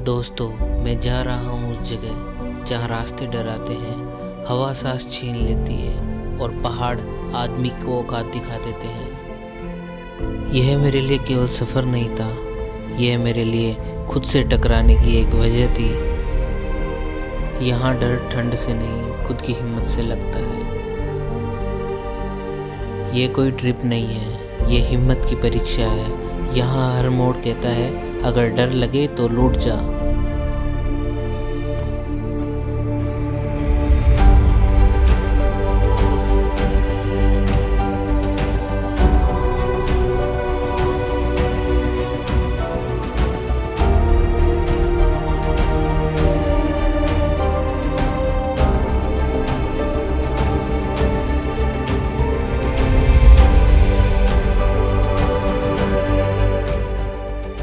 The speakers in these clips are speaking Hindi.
दोस्तों, मैं जा रहा हूँ उस जगह जहाँ रास्ते डराते हैं, हवा सांस छीन लेती है और पहाड़ आदमी को औकात दिखा देते हैं। यह मेरे लिए केवल सफ़र नहीं था, यह मेरे लिए खुद से टकराने की एक वजह थी। यहाँ डर ठंड से नहीं, खुद की हिम्मत से लगता है। ये कोई ट्रिप नहीं है, ये हिम्मत की परीक्षा है। यहाँ हर मोड़ कहता है, अगर डर लगे तो लौट जा।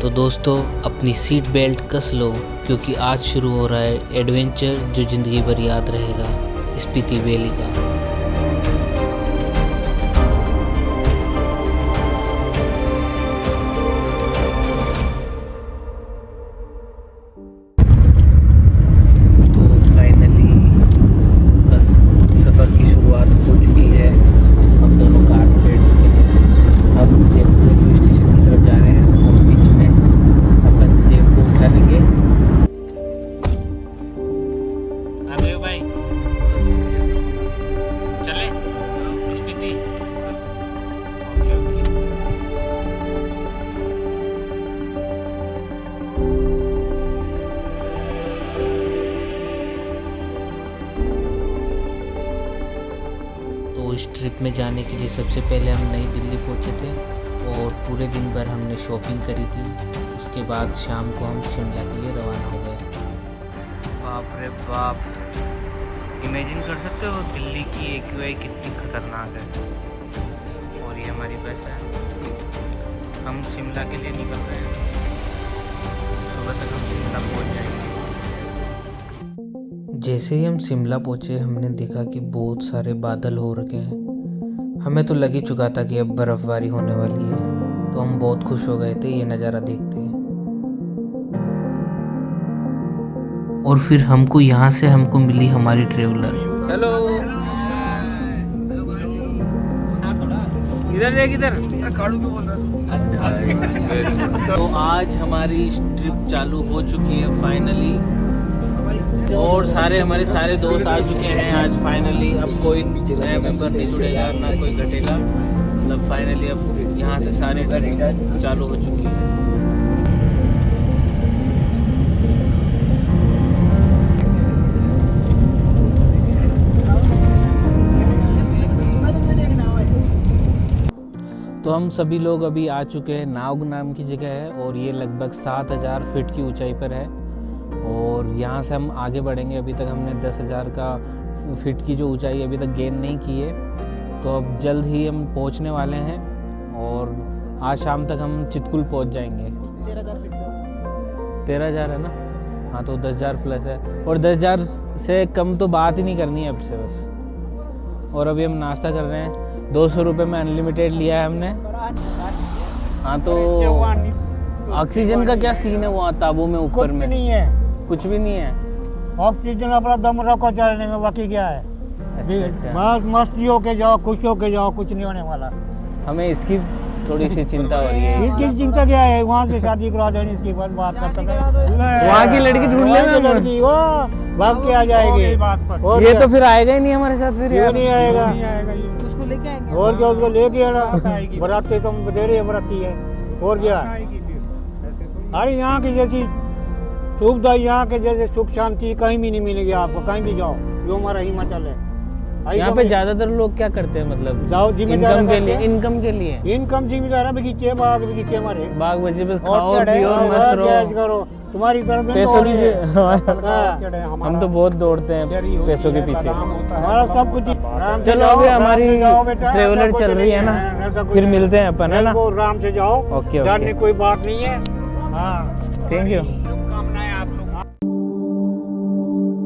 तो दोस्तों, अपनी सीट बेल्ट कस लो, क्योंकि आज शुरू हो रहा है एडवेंचर जो ज़िंदगी भर याद रहेगा, स्पीति वैली का। तो फाइनली बस सफ़र की शुरुआत हो चुकी है। हम दोनों कार में बैठ चुके हैं। अब जयपुर रेलवे स्टेशन की तरफ जा रहे हैं। हम बीच में अपन जेब को उठा लेंगे। अरे भाई चले स्पीति। Okay okay. तो इस ट्रिप में जाने के लिए सबसे पहले हम नई दिल्ली पहुंचे थे और पूरे दिन भर हमने शॉपिंग करी थी। उसके बाद शाम को हम शिमला के लिए रवाना हो गए। बाप रे बाप, इमेजिन कर सकते हो दिल्ली की AQI कितनी खतरनाक है। और ये हमारी बस है। हम शिमला के लिए निकल रहे हैं। सुबह तक हम शिमला पहुंच जाएंगे। जैसे ही हम शिमला पहुंचे, हमने देखा कि बहुत सारे बादल हो रखे हैं। हमें तो लग ही चुका था कि अब बर्फबारी होने वाली है, तो हम बहुत खुश हो गए थे ये नज़ारा देखते। और फिर हमको मिली हमारी ट्रेवलर। हेलो, किधर तो आज हमारी ट्रिप चालू हो चुकी है फाइनली, और हमारे सारे दोस्त आ चुके हैं आज फाइनली। अब कोई नया मेंबर नहीं जुड़ेगा, ना कोई घटेगा। मतलब फाइनली अब यहाँ से सारे ट्रिप चालू हो चुकी है। तो हम सभी लोग अभी आ चुके हैं। नाउग नाम की जगह है और ये लगभग 7000 फीट की ऊंचाई पर है। और यहाँ से हम आगे बढ़ेंगे। अभी तक हमने 10,000 का फीट की जो ऊंचाई अभी तक गेन नहीं की है। तो अब जल्द ही हम पहुँचने वाले हैं और आज शाम तक हम चितकुल पहुँच जाएंगे। 13,000 है ना? हाँ, तो 10,000 प्लस है। और 10,000 से कम तो बात ही नहीं करनी है अब से बस। और अभी हम नाश्ता कर रहे हैं। 200 रुपये में अनलिमिटेड लिया है हमने। हाँ, तो ऑक्सीजन का क्या सीन है वहाँ ताबू में ऊपर में? नहीं है, कुछ भी नहीं है। ऑक्सीजन अपना दम रखो चलने में, बाकी क्या है। अच्छा। बस मस्ती होके जाओ, खुश होके जाओ, कुछ नहीं होने वाला। हमें इसकी थोड़ी सी चिंता हो रही है। इसकी चिंता क्या है, वहाँ से शादी करा देनी, इसकी बात कर सकते हैं। वहाँ की लड़की ढूंढ ले, लड़की वो भाग के आ जाएगी। और ये तो फिर आएगा ही नहीं हमारे साथ। फिर क्यों नहीं आएगा? उसको लेके आएंगे। और क्या, उसको लेके आना। बराती तुम बतेरे बराती है, और क्या। अरे यहाँ की जैसी सुविधा, यहाँ के जैसे सुख शांति कहीं भी नहीं मिलेगी आपको। कहीं भी जाओ, जो हमारा हिमाचल है। यहाँ पे ज्यादातर लोग क्या करते हैं, मतलब जाओ जिम्मेदार इनकम के लिए। इनकम जिम्मेदार बगीचे बाग बगीचे हमारे बाग बच्चे बस खाओ पियो और मस्त रहो। करो तुम्हारी तरफ से पैसों की हाँ। हम तो बहुत दौड़ते हैं पैसों के पीछे। हमारा सब कुछ आराम से चलो जाओ, अभी आराम हमारी से जाओ बेटा, ट्रेवलर ऐसा कुछ चल रही है नहीं ना, ऐसा कुछ फिर नहीं। मिलते हैं अपन, है ना? बिल्कुल, आराम से जाओ, ओके डरने कोई बात नहीं है। हाँ, थैंक यू। शुभकामनाएं आप लोग।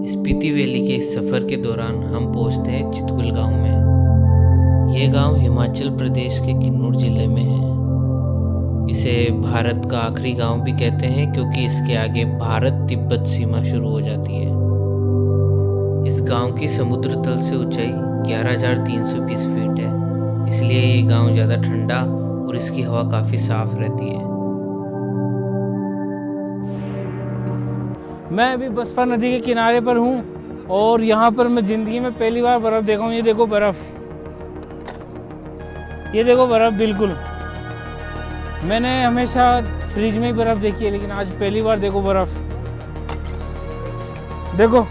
स्पीति वैली के इस सफ़र के दौरान हम पहुंचते हैं चितकुल गांव में। ये गांव हिमाचल प्रदेश के किन्नौर जिले में है। इसे भारत का आखिरी गांव भी कहते हैं क्योंकि इसके आगे भारत तिब्बत सीमा शुरू हो जाती है। इस गांव की समुद्र तल से ऊंचाई 11,320 फीट है, इसलिए ये गांव ज़्यादा ठंडा और इसकी हवा काफ़ी साफ रहती है। मैं अभी बसपा नदी के किनारे पर हूँ और यहाँ पर मैं ज़िंदगी में पहली बार बर्फ़ देखा हूँ। ये देखो बर्फ़, ये देखो बर्फ़। बिल्कुल मैंने हमेशा फ्रिज में ही बर्फ़ देखी है, लेकिन आज पहली बार देखो बर्फ़। देखो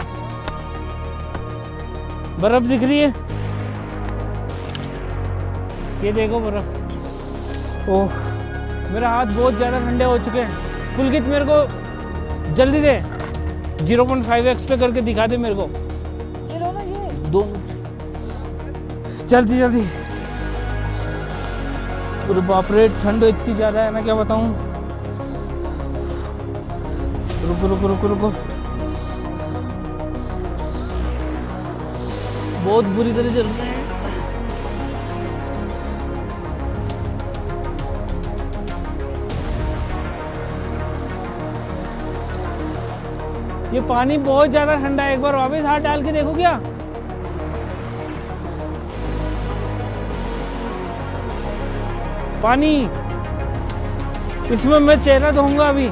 बर्फ़ दिख रही है, ये देखो बर्फ़। ओह, मेरा हाथ बहुत ज़्यादा ठंडे हो चुके हैं। पुलकित मेरे को जल्दी दे, 0.5x पे करके दिखा दे मेरे को। ये लो ना, ये दोनों जल्दी जल्दी। अरे बाप रे, ठंड इतनी ज़्यादा है ना, क्या बताऊँ। रुको रुको रुको रुको, बहुत बुरी तरह चल रहे हैं। ये पानी बहुत ज़्यादा ठंडा है, एक बार वापस हाथ डाल के देखो क्या। पानी, इसमें मैं चेहरा धोऊंगा अभी।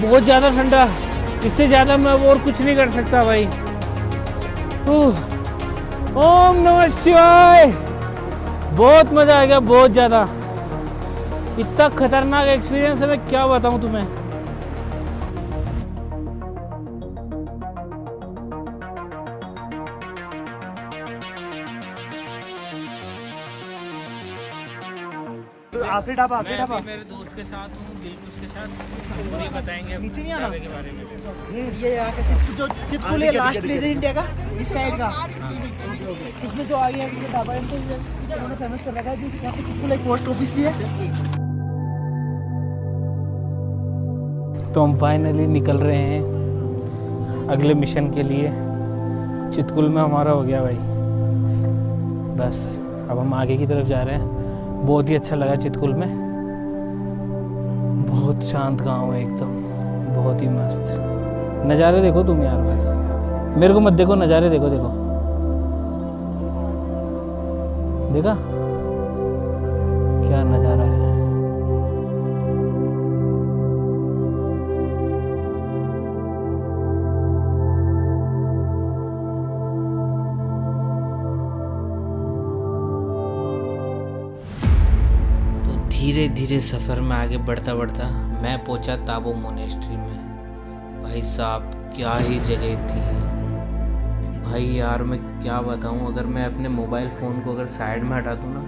बहुत ज़्यादा ठंडा, इससे ज़्यादा मैं और कुछ नहीं कर सकता भाई। ओम नमः शिवाय। बहुत मज़ा आएगा, बहुत ज़्यादा। इतना खतरनाक एक्सपीरियंस है, मैं क्या बताऊं तुम्हें। आखिरी ढाबा, आखिरी ढाबा। मेरे दोस्त के साथ हूँ, दिलकुश के साथ। हम ये बताएंगे नीचे नहीं आना के बारे में। ये यहाँ का जो चितकुल है, लास्ट प्लेस है इंडिया का, इस साइड का। इसमें जो आगे है ढाबा है, इनको इन्होंने फेमस कर रखा है। जिस यहाँ पे चितकुल एक पोस्ट ऑफिस भी है। तो हम फाइनली निकल रहे हैं अगले मिशन के लिए। चितकुल में हमारा हो गया भाई, बस अब हम आगे की तरफ जा रहे हैं। बहुत ही अच्छा लगा चितकुल में, बहुत शांत गांव है एकदम, बहुत ही मस्त। नज़ारे देखो तुम यार, बस मेरे को मत देखो, नज़ारे देखो। देखो देखा क्या नज़ारा है। धीरे धीरे सफ़र में आगे बढ़ता बढ़ता मैं पहुंचा ताबो मोनेस्ट्री में। भाई साहब क्या ही जगह थी भाई यार, मैं क्या बताऊं। अगर मैं अपने मोबाइल फ़ोन को अगर साइड में हटा दूं ना,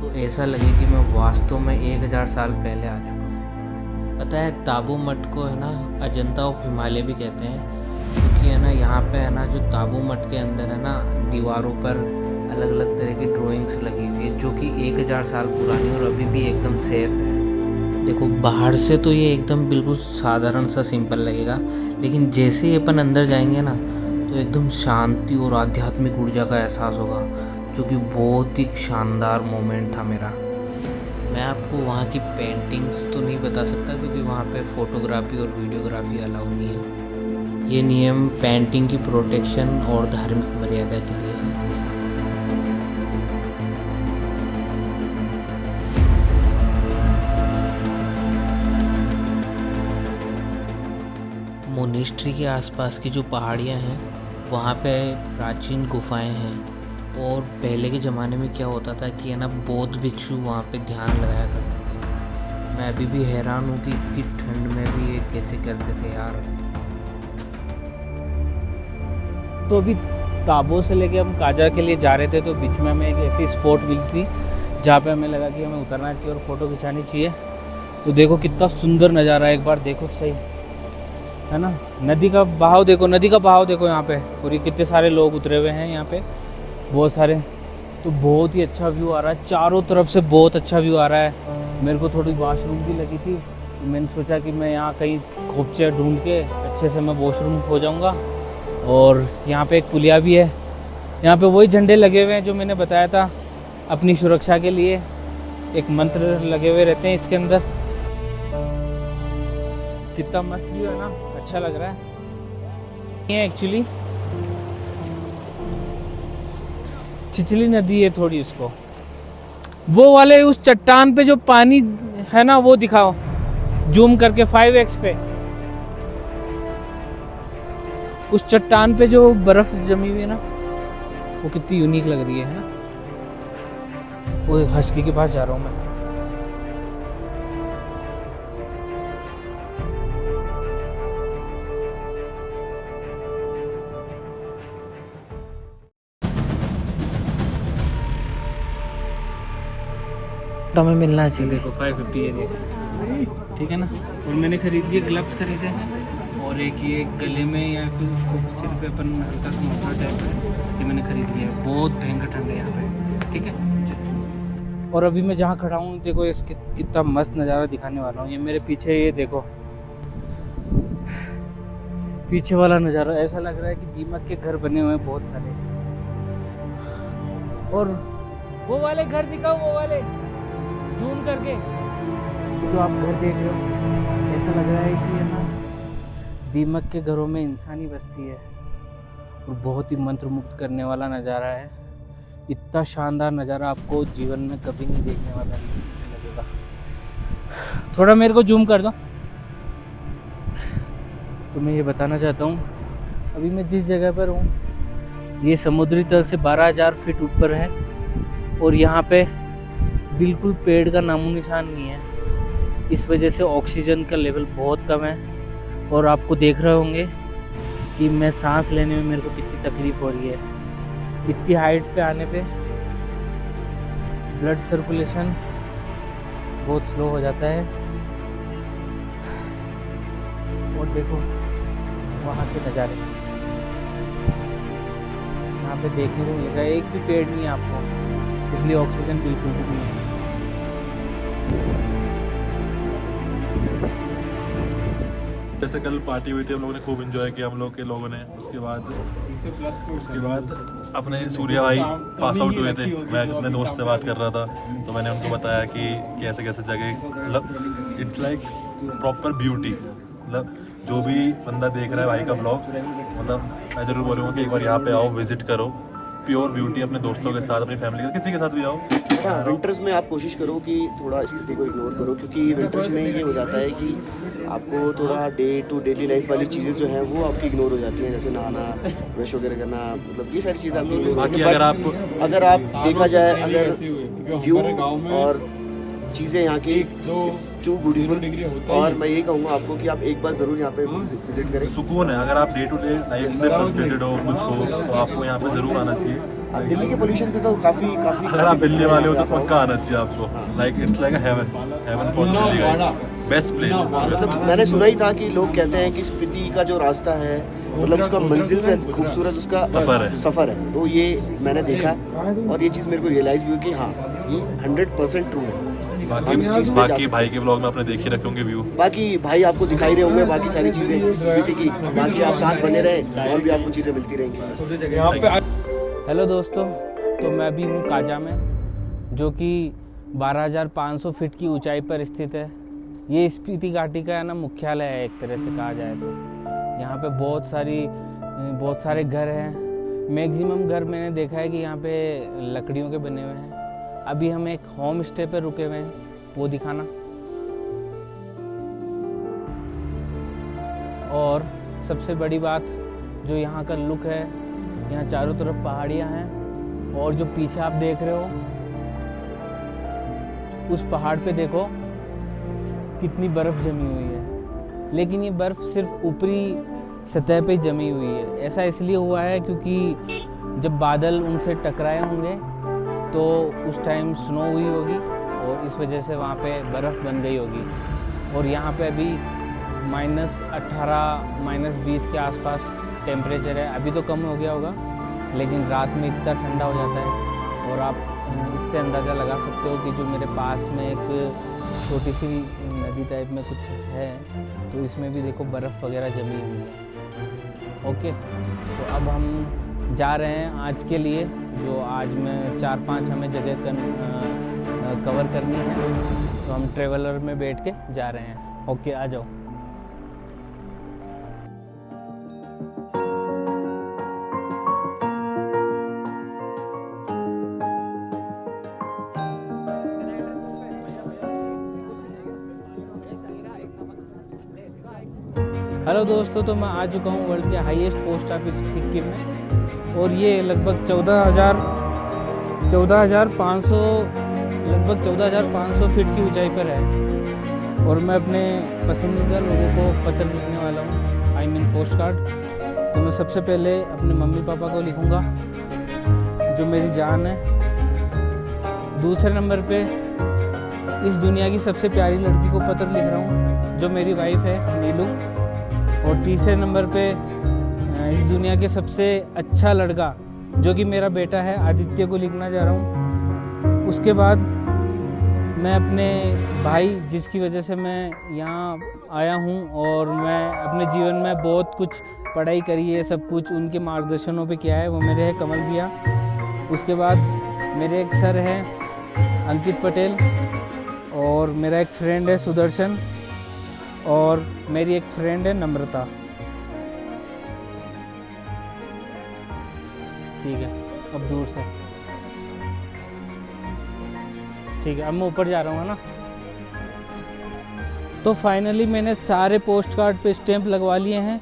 तो ऐसा लगे कि मैं वास्तव में 1000 साल पहले आ चुका हूं। पता है, ताबो मठ को है ना अजंता ऑफ हिमालय भी कहते हैं, क्योंकि है ना यहाँ पे है ना जो ताबो मठ के अंदर है ना, दीवारों पर अलग अलग तरह की ड्राइंग्स लगी हुई है जो कि 1000 साल पुरानी और अभी भी एकदम सेफ है। देखो बाहर से तो ये एकदम बिल्कुल साधारण सा सिंपल लगेगा, लेकिन जैसे ही अपन अंदर जाएंगे ना, तो एकदम शांति और आध्यात्मिक ऊर्जा का एहसास होगा, जो कि बहुत ही शानदार मोमेंट था मेरा। मैं आपको वहाँ की पेंटिंग्स तो नहीं बता सकता, क्योंकि वहाँ पे फ़ोटोग्राफी और वीडियोग्राफी अलाउ नहीं है। ये नियम पेंटिंग की प्रोटेक्शन और धार्मिक मर्यादा के लिए है। मोनेस्ट्री के आसपास की जो पहाड़ियाँ हैं, वहाँ पे प्राचीन गुफाएं हैं। और पहले के ज़माने में क्या होता था कि है ना, बौद्ध भिक्षु वहाँ पे ध्यान लगाया करते थे। मैं अभी भी हैरान हूँ कि इतनी ठंड में भी ये कैसे करते थे यार। तो अभी ताबो से लेके हम काजा के लिए जा रहे थे, तो बीच में हमें एक ऐसी स्पॉट मिली थी जहाँ पे हमें लगा कि हमें उतरना चाहिए और फ़ोटो खिंचानी चाहिए। तो देखो कितना सुंदर नज़ारा है, एक बार देखो सही। है ना। नदी का बहाव देखो, नदी का बहाव देखो यहाँ पे, और ये कितने सारे लोग उतरे हुए हैं यहाँ पे, बहुत सारे। तो बहुत ही अच्छा व्यू आ रहा है, चारों तरफ से बहुत अच्छा व्यू आ रहा है। मेरे को थोड़ी वॉशरूम भी लगी थी, मैंने सोचा कि मैं यहाँ कहीं खोपचे ढूंढ के अच्छे से मैं वॉशरूम हो जाऊँगा। और यहाँ पे एक पुलिया भी है, यहाँ पे वही झंडे लगे हुए हैं जो मैंने बताया था अपनी सुरक्षा के लिए, एक मंत्र लगे हुए रहते हैं इसके अंदर। कितना मस्त व्यू है ना, अच्छा लग रहा है। ये एक्चुअली छिछली नदी है थोड़ी, उसको वो वाले उस चट्टान पे जो पानी है ना वो दिखाओ जूम करके 5x पे। उस चट्टान पे जो बर्फ जमी हुई है ना वो कितनी यूनिक लग रही है ना। वो हस्की के पास जा रहा हूँ मैं। हमें मिलना चाहिए। देखो 550 ये देखो, ठीक है ना। और मैंने खरीद लिए ग्लव्स खरीदे हैं, और एक ये गले में या फिर उसको सिर पे अपन हल्का सा मफलर टाइप है, ये मैंने खरीद लिया है। बहुत भयंकर ठंड है यहाँ पे, ठीक है। और अभी मैं जहाँ खड़ा हूँ देखो, इसके कितना मस्त नज़ारा दिखाने वाला हूँ। ये मेरे पीछे ये देखो, पीछे वाला नज़ारा ऐसा लग रहा है कि दीमक के घर बने हुए हैं बहुत सारे। और वो वाले घर दिखाओ, वो वाले जूम करके जो आप घर देख रहे हो, ऐसा लग रहा है कि है ना दीमक के घरों में इंसानी बस्ती है। और बहुत ही मंत्रमुग्ध करने वाला नज़ारा है। इतना शानदार नज़ारा आपको जीवन में कभी नहीं देखने वाला लगेगा। थोड़ा मेरे को जूम कर दो। तो मैं ये बताना चाहता हूँ, अभी मैं जिस जगह पर हूँ ये समुद्री तल से 12,000 फीट ऊपर है, और यहाँ पे बिल्कुल पेड़ का नामो निशान नहीं है। इस वजह से ऑक्सीजन का लेवल बहुत कम है। और आपको देख रहे होंगे कि मैं सांस लेने में मेरे को कितनी तकलीफ़ हो रही है। इतनी हाइट पे आने पे ब्लड सर्कुलेशन बहुत स्लो हो जाता है। और देखो वहाँ के नज़ारे, यहाँ पे देखने को मिलेगा एक भी पेड़ नहीं है आपको, इसलिए ऑक्सीजन बिल्कुल भी नहीं है। जैसे कल पार्टी हुई थी, हम लोगों ने खूब एंजॉय किया हम लोग के लोगों ने। उसके बाद अपने सूर्या भाई पास आउट हुए थे। मैं अपने दोस्त से बात कर रहा था, तो मैंने उनको बताया कि कैसे कैसे जगह, मतलब इट्स लाइक प्रॉपर ब्यूटी। मतलब जो भी बंदा देख रहा है भाई का ब्लॉग, मतलब मैं जरूर बोलूँगा कि एक बार यहाँ पे आओ, विजिट करो। प्योर ब्यूटी, अपने दोस्तों के साथ, अपनी फैमिली के, किसी के साथ भी आओ। हाँ, विंटर्स में आप कोशिश करो कि थोड़ा स्थिति को इग्नोर करो, क्योंकि विंटर्स में ये हो जाता है कि आपको थोड़ा डे टू डेली लाइफ वाली चीज़ें जो हैं वो आपकी इग्नोर हो जाती हैं, जैसे नहाना, ब्रश वगैरह करना, मतलब ये सारी चीज़ें आपकी इग्नोर हो जाती हैं। अगर आप देखा जाए, अगर व्यू और चीज़ें यहाँ की टू ब्यूटीफुल, और मैं यही कहूँगा आपको कि आप एक बार ज़रूर यहाँ पे विजिट करें। सुकून है। अगर आप डे टू डे लाइफ से फ्रस्ट्रेटेड हो, कुछ हो, तो आपको यहाँ पे जरूर आना चाहिए। दिल्ली के पोल्यूशन से तो काफ़ी अगर आप दिल्ली वाले हो तो पक्का आना चाहिए आपको। Like it's like a heaven for Delhi guys, best place. मतलब मैंने सुना ही था कि लोग कहते हैं कि स्पीति का जो रास्ता है, मतलब उसका मंजिल से खूबसूरत उसका सफ़र है। तो ये मैंने देखा, और ये चीज़ मेरे को रियलाइज़ भी हुई कि हाँ, ये 100% ट्रू है। बाकी भाई के ब्लॉग में आपने देख ही रखे होंगे व्यू। बाकी भाई आपको दिखाई रहे होंगे बाकी सारी चीज़ें स्पीति की। बाकी आप साथ बने रहे और भी आपको चीज़ें मिलती रहेंगी। हेलो दोस्तों, तो मैं अभी हूँ काजा में, जो कि 12,500 फीट की ऊंचाई पर स्थित है। ये स्पीति घाटी का है ना मुख्यालय है एक तरह से कहा जाए तो। यहाँ पे बहुत सारे घर हैं। मैक्सिमम घर मैंने देखा है कि यहाँ पे लकड़ियों के बने हुए हैं। अभी हम एक होम स्टे पे रुके हुए हैं, वो दिखाना। और सबसे बड़ी बात जो यहाँ का लुक है, यहाँ चारों तरफ पहाड़ियाँ हैं, और जो पीछे आप देख रहे हो उस पहाड़ पे देखो कितनी बर्फ़ जमी हुई है। लेकिन ये बर्फ़ सिर्फ ऊपरी सतह पे जमी हुई है। ऐसा इसलिए हुआ है क्योंकि जब बादल उनसे टकराए होंगे तो उस टाइम स्नो हुई होगी, और इस वजह से वहाँ पे बर्फ़ बन गई होगी। और यहाँ पे अभी -18 -20 के आसपास टेम्परेचर है। अभी तो कम हो गया होगा, लेकिन रात में इतना ठंडा हो जाता है। और आप इससे अंदाज़ा लगा सकते हो कि जो मेरे पास में एक छोटी सी नदी टाइप में कुछ है, तो इसमें भी देखो बर्फ़ वगैरह जमी हुई है। ओके, तो अब हम जा रहे हैं आज के लिए, जो आज में 4-5 हमें जगह कवर करनी है, तो हम ट्रेवलर में बैठ के जा रहे हैं। ओके, आ जाओ। हेलो दोस्तों, तो मैं आ चुका हूँ वर्ल्ड के हाईएस्ट पोस्ट ऑफिस सिक्किम में, और ये लगभग 14,500 फीट की ऊंचाई पर है। और मैं अपने पसंदीदा लोगों को पत्र लिखने वाला हूँ, आई मीन पोस्ट कार्ड। तो मैं सबसे पहले अपने मम्मी पापा को लिखूँगा, जो मेरी जान है। दूसरे नंबर पे इस दुनिया की सबसे प्यारी लड़की को पत्र लिख रहा हूँ, जो मेरी वाइफ है नीलू। और तीसरे नंबर पे इस दुनिया के सबसे अच्छा लड़का, जो कि मेरा बेटा है, आदित्य को लिखना चाह रहा हूँ। उसके बाद मैं अपने भाई, जिसकी वजह से मैं यहाँ आया हूँ और मैं अपने जीवन में बहुत कुछ पढ़ाई करी है, सब कुछ उनके मार्गदर्शनों पे किया है, वो मेरे है कमल भैया। उसके बाद मेरे एक सर हैं अंकित पटेल, और मेरा एक फ्रेंड है सुदर्शन, और मेरी एक फ्रेंड है नम्रता। ठीक है, अब दूर से ठीक है। अब मैं ऊपर जा रहा हूँ ना। तो फाइनली मैंने सारे पोस्ट कार्ड पे स्टैंप लगवा लिए हैं,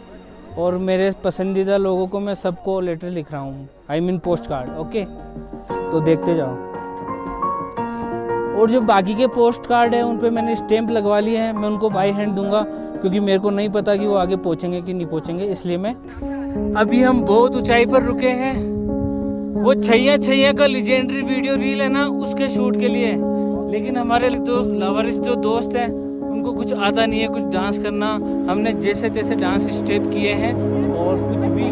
और मेरे पसंदीदा लोगों को मैं सबको लेटर लिख रहा हूँ, I mean post card. Okay, तो देखते जाओ। और जो बाकी के पोस्ट कार्ड है उन पे मैंने स्टैंप लगवा लिए हैं, मैं उनको बाई हैंड दूंगा, क्योंकि मेरे को नहीं पता कि वो आगे पहुंचेंगे कि नहीं पहुंचेंगे, इसलिए मैं। अभी हम बहुत ऊंचाई पर रुके हैं, वो छैया का लीजेंडरी वीडियो रील है ना, उसके शूट के लिए। लेकिन हमारे दोस्त जो दोस्त हैं, उनको कुछ आता नहीं है कुछ डांस करना। हमने जैसे तैसे डांस स्टेप किए हैं और कुछ भी।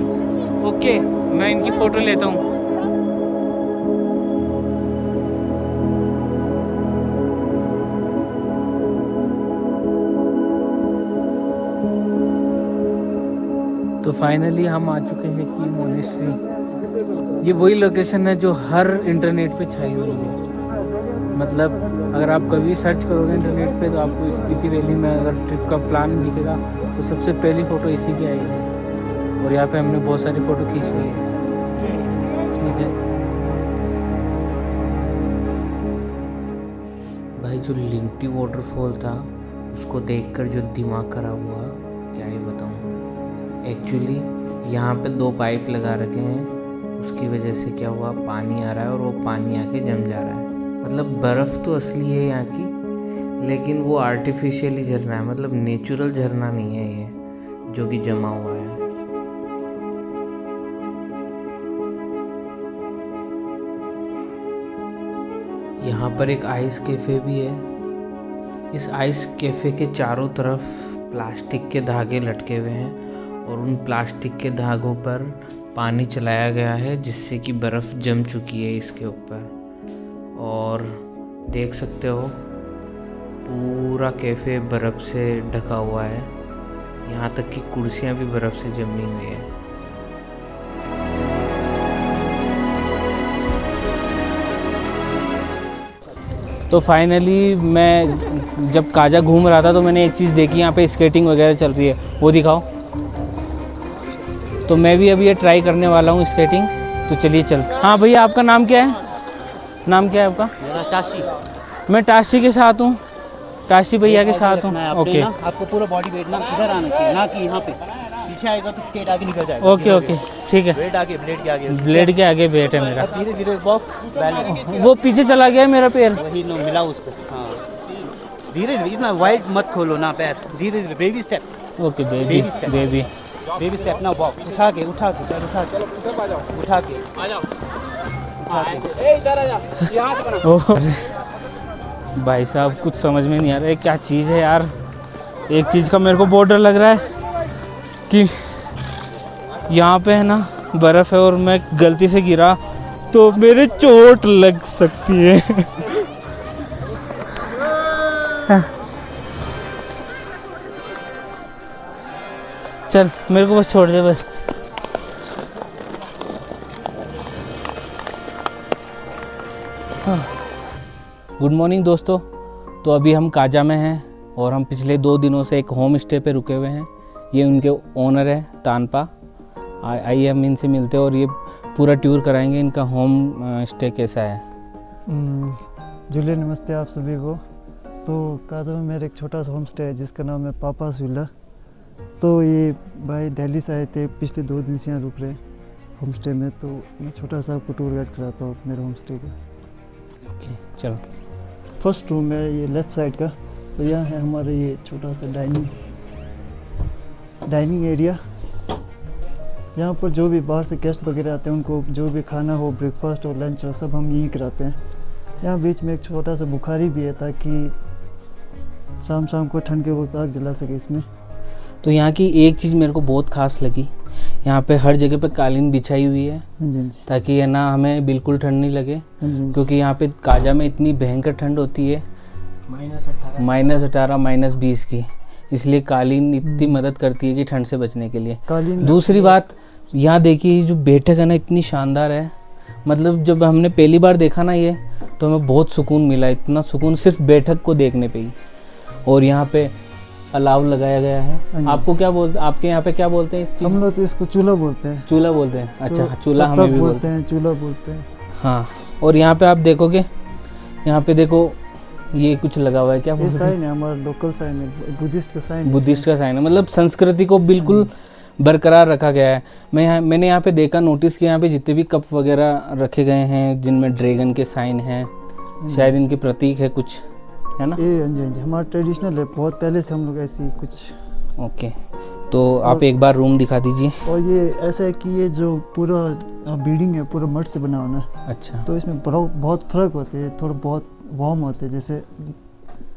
ओके, मैं इनकी फ़ोटो लेता हूँ। तो फाइनली हम आ चुके हैं की मोनेस्ट्री। ये वही लोकेशन है जो हर इंटरनेट पे छाई हुई है। मतलब अगर आप कभी सर्च करोगे इंटरनेट पे, तो आपको स्पीति वैली में अगर ट्रिप का प्लान दिखेगा, तो सबसे पहली फ़ोटो इसी की आएगी। और यहाँ पे हमने बहुत सारी फ़ोटो खींच ली है। ठीक है भाई, जो लिंगटी वाटरफॉल था उसको देखकर जो दिमाग खराब हुआ, क्या ही बताऊँ। एक्चुअली यहाँ पे 2 पाइप लगा रखे हैं, उसकी वजह से क्या हुआ, पानी आ रहा है और वो पानी आके जम जा रहा है। मतलब बर्फ़ तो असली है यहाँ की, लेकिन वो आर्टिफिशियली झरना है, मतलब नेचुरल झरना नहीं है ये, जो कि जमा हुआ है। यहाँ पर एक आइस कैफ़े भी है। इस आइस कैफ़े के चारों तरफ प्लास्टिक के धागे लटके हुए हैं, और उन प्लास्टिक के धागों पर पानी चलाया गया है, जिससे कि बर्फ़ जम चुकी है इसके ऊपर। और देख सकते हो पूरा कैफ़े बर्फ़ से ढका हुआ है, यहाँ तक कि कुर्सियाँ भी बर्फ़ से जमी हुई है। तो फाइनली मैं जब काजा घूम रहा था, तो मैंने एक चीज़ देखी, यहाँ पे स्केटिंग वगैरह चल रही है, वो दिखाओ। तो मैं भी अभी ये ट्राई करने वाला हूँ स्केटिंग। तो चलिए चलते। हाँ भैया, आपका नाम क्या है? नाम क्या है आपका? मेरा टाशी। मैं टाशी के साथ हूँ, टाशी भैया के साथ हूँ। ओके, आपको पूरा बॉडी वेट ना इधर आना चाहिए, ना कि यहाँ पे पीछे आएगा तो स्केट आगे निकल जाएगा। ओके ओके, ठीक है। वेट आगे, ब्लेड के आगे, ब्लेड के आगे वेट है मेरा। धीरे धीरे वॉक बैलेंस। वो पीछे चला गया मेरा पैर। वही नो मिला उसको। हाँ, धीरे धीरे, इतना वाइड मत खोलो ना पैर, धीरे धीरे, baby step. Okay baby, baby baby step ना, वॉक उठा के उठा के उठा के उठा के आ जाओ, इधर आ जा, यहाँ से बना। भाई साहब, कुछ समझ में नहीं आ रहा है क्या चीज़ है यार। एक चीज़ का मेरे को बहुत डर लग रहा है कि यहाँ पे है ना बर्फ़ है और मैं गलती से गिरा तो मेरे चोट लग सकती है। चल मेरे को बस छोड़ दे बस। गुड मॉर्निंग दोस्तों। तो अभी हम काजा में हैं और हम पिछले 2 दिनों से एक होम स्टे पे रुके हुए हैं। ये उनके ओनर है तानपा। आइए हम इनसे मिलते हैं और ये पूरा टूर कराएंगे इनका होम स्टे कैसा है। जूलिया नमस्ते आप सभी को। तो काजा में मेरा एक छोटा सा होम स्टे है जिसका नाम है पापास विला। तो ये भाई दिल्ली से आए थे, पिछले 2 दिन से यहाँ रुक रहे होम स्टे में। तो मैं छोटा सा आपको टूर गाइड कराता हूँ मेरे होम स्टे का। ओके चलो। फर्स्ट रूम है ये लेफ़्ट साइड का। तो यहाँ है हमारा ये छोटा सा डाइनिंग एरिया। यहाँ पर जो भी बाहर से गेस्ट वगैरह आते हैं उनको जो भी खाना हो, ब्रेकफास्ट और लंच हो, सब हम यहीं कराते हैं। यहाँ बीच में एक छोटा सा बुखारी भी है ताकि शाम शाम को ठंड के वक्त आग जला सके इसमें। तो यहाँ की एक चीज़ मेरे को बहुत ख़ास लगी, यहाँ पे हर जगह पे कालीन बिछाई हुई है। हाँ जी, हाँ जी। ताकि है ना हमें बिल्कुल ठंड नहीं लगे। हाँ जी, हाँ जी। क्योंकि यहाँ पे काजा में इतनी भयंकर ठंड होती है, -18 -20 की। इसलिए कालीन इतनी मदद करती है कि ठंड से बचने के लिए। दूसरी बात यहाँ देखिए जो बैठक है ना इतनी शानदार है। मतलब जब हमने पहली बार देखा ना ये तो हमें बहुत सुकून मिला, इतना सुकून सिर्फ बैठक को देखने पे ही। और यहाँ पे अलाव लगाया गया है। आपको क्या बोलते, आपके यहाँ पे क्या बोलते हैं इस चीज़? हम लोग तो इसको चूल्हा बोलते हैं। चूल्हा बोलते हैं। अच्छा चूल्हा हमें भी बोलते हैं, चूल्हा बोलते हैं। हाँ। और यहाँ पे आप देखोगे, यहाँ पे देखो ये कुछ लगा हुआ है, क्या बोलते हैं? साइन है, हमारा लोकल साइन है, बुद्धिस्ट का साइन। बुद्धिस्ट का साइन है। मतलब संस्कृति को बिल्कुल बरकरार रखा गया है। मैंने यहाँ पे देखा, नोटिस किया, यहाँ पे जितने भी कप वगैरह रखे गए हैं जिनमें ड्रैगन के साइन हैं, शायद इनके प्रतीक है कुछ, है ना? ये हाँ जी हमारा ट्रेडिशनल है, बहुत पहले से हम लोग ऐसी कुछ। ओके तो आप एक बार रूम दिखा दीजिए। और ये ऐसा है कि ये जो पूरा बिल्डिंग है पूरा मड से बना हुआ है। अच्छा। तो इसमें बहुत फ़र्क होते हैं, थोड़ा बहुत वार्म होते हैं। जैसे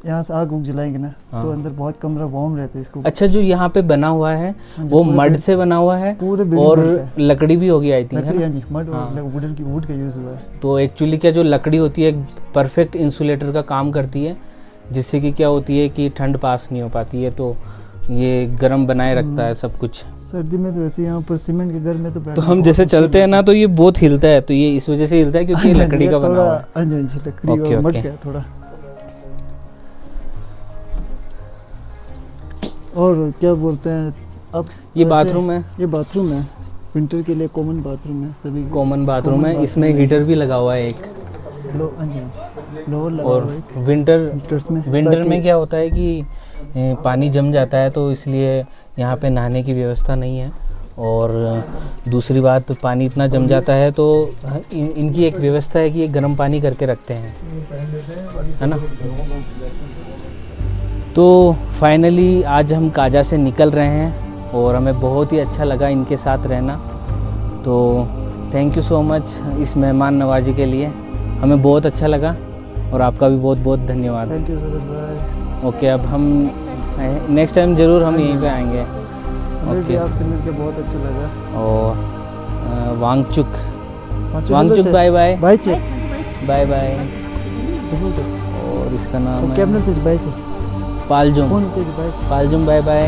यहाँ से आग उग जलाएंगे ना तो अंदर बहुत कमरा वार्म रहता है इसको। अच्छा जो यहाँ पे बना हुआ है वो मड से बना हुआ है और लकड़ी भी होगी आई थिंक, है ना? मड और वुड का यूज़ हुआ है। तो एक्चुअली क्या जो लकड़ी होती है परफेक्ट इंसुलेटर का काम करती है, जिससे कि क्या होती है कि ठंड पास नहीं हो पाती है। तो ये गर्म बनाए रखता है सब कुछ। सर्दी में तो वैसे यहाँ पर सीमेंट के घर में तो हम जैसे चलते हैं ना तो ये बहुत हिलता है। तो ये इस वजह से हिलता है क्योंकि लकड़ी का बना हुआ है। लकड़ी का मड का थोड़ा। और क्या बोलते हैं अब ये बाथरूम है। ये बाथरूम है, विंटर के लिए कॉमन बाथरूम है, सभी कॉमन बाथरूम है। इसमें हीटर भी लगा हुआ है एक। लोअर लगा और हुआ है। विंटर में क्या होता है कि पानी जम जाता है, तो इसलिए यहाँ पे नहाने की व्यवस्था नहीं है। और दूसरी बात पानी इतना जम जाता है तो इनकी एक व्यवस्था है कि ये गर्म पानी करके रखते हैं, है ना? तो फाइनली आज हम काजा से निकल रहे हैं और हमें बहुत ही अच्छा लगा इनके साथ रहना। तो थैंक यू सो मच इस मेहमान नवाजी के लिए, हमें बहुत अच्छा लगा और आपका भी बहुत बहुत धन्यवाद। थैंक यू सूरज भाई। ओके अब हम नेक्स्ट टाइम ज़रूर हम यहीं पे आएंगे। ओके आपसे मिलकर बहुत अच्छा लगा। और वांगचुक बाय बाय बाय चे बाय बाय। और इसका नाम है पालजुम पालजुम बाय बाय।